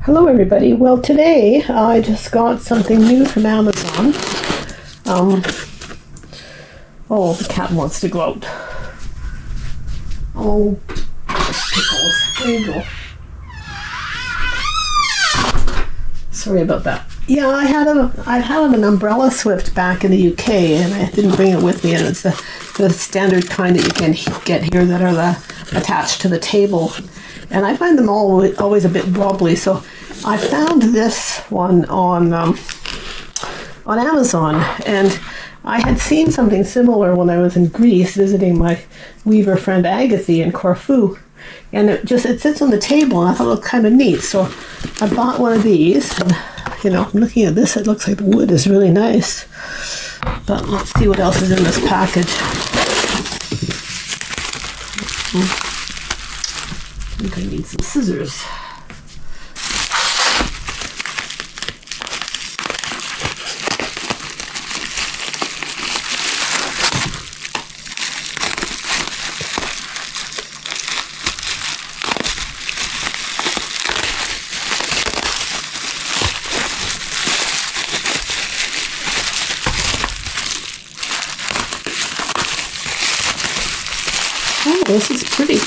Hello everybody. Well, today I just got something new from Amazon. Oh, the cat wants to go out. Oh, pickles. There you go. Sorry about that. Yeah, I had an umbrella Swift back in the UK, and I didn't bring it with me. And it's the standard kind that you can get here that are attached to the table. And I find them always a bit wobbly, so I found this one on Amazon, and I had seen something similar when I was in Greece visiting my weaver friend Agatha in Corfu, and it sits on the table, and I thought it looked kind of neat, so I bought one of these. And, looking at this, it looks like the wood is really nice, but let's see what else is in this package. I think I need some scissors. Oh, this is pretty.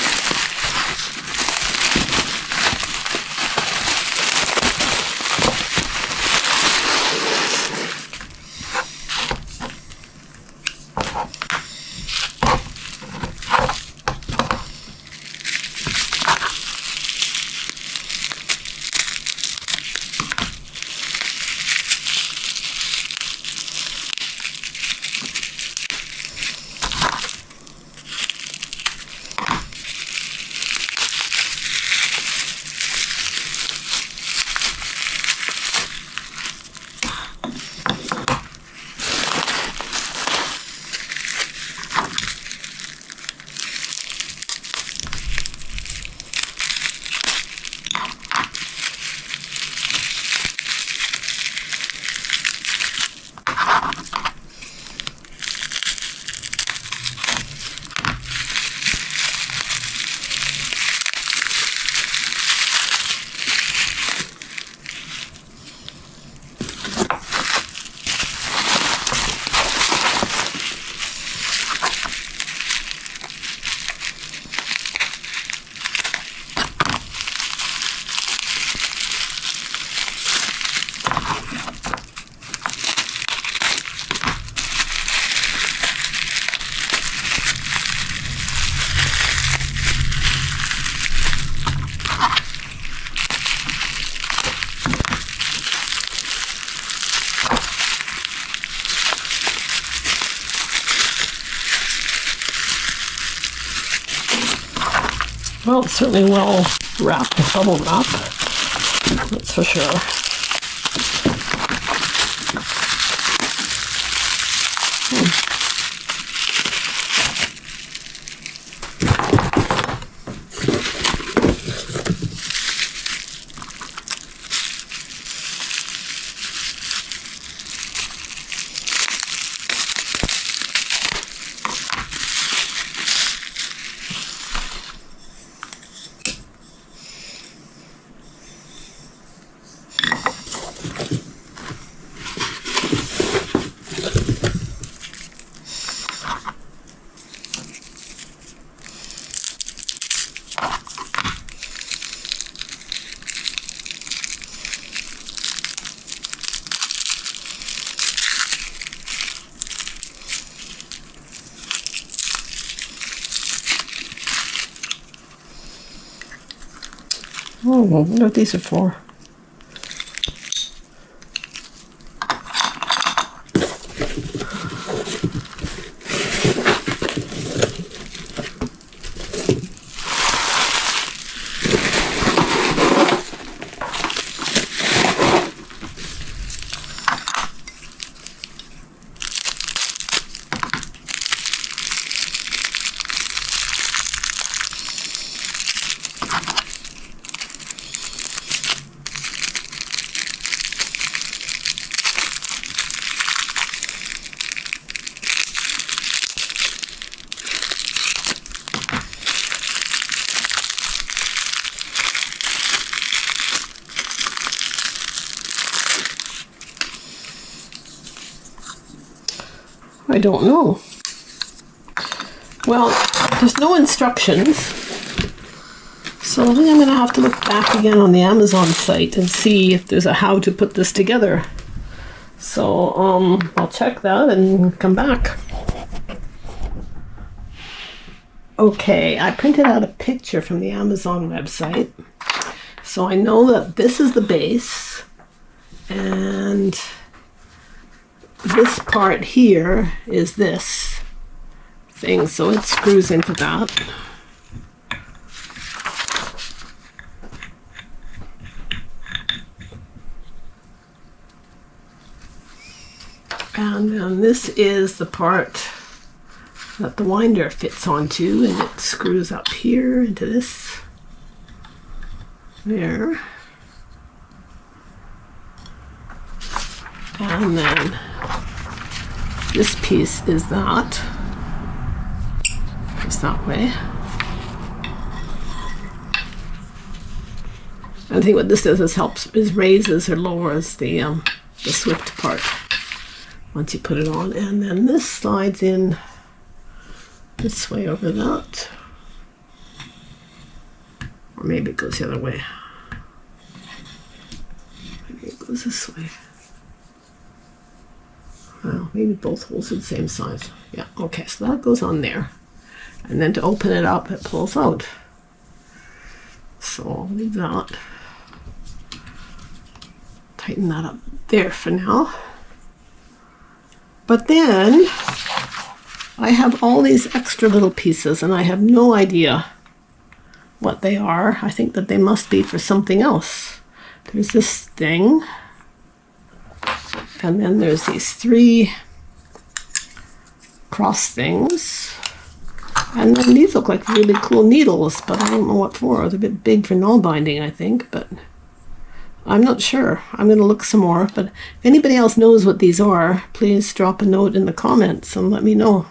Well, it's certainly well wrapped with bubble wrap, that's for sure. Oh, I wonder what these are for. I don't know. Well, there's no instructions, so I think I'm going to have to look back again on the Amazon site and see if there's a how to put this together. So I'll check that and come back. Okay, I printed out a picture from the Amazon website. So I know that this is the base, and this part here is this thing, so it screws into that. And then this is the part that the winder fits onto, and it screws up here into this. There. And then this piece is that. It's that way. I think what this does is raises or lowers the Swift part once you put it on, and then this slides in this way over that, or maybe it goes the other way. Maybe it goes this way. Well, maybe both holes are the same size. Yeah, okay, so that goes on there, and then to open it up, it pulls out. So I'll leave that. Tighten that up there for now. But then I have all these extra little pieces, and I have no idea what they are. I think that they must be for something else. There's this thing, and then there's these three cross things, and then these look like really cool needles, but I don't know what for. They're a bit big for null binding, I think, but I'm not sure. I'm going to look some more, but if anybody else knows what these are, please drop a note in the comments and let me know.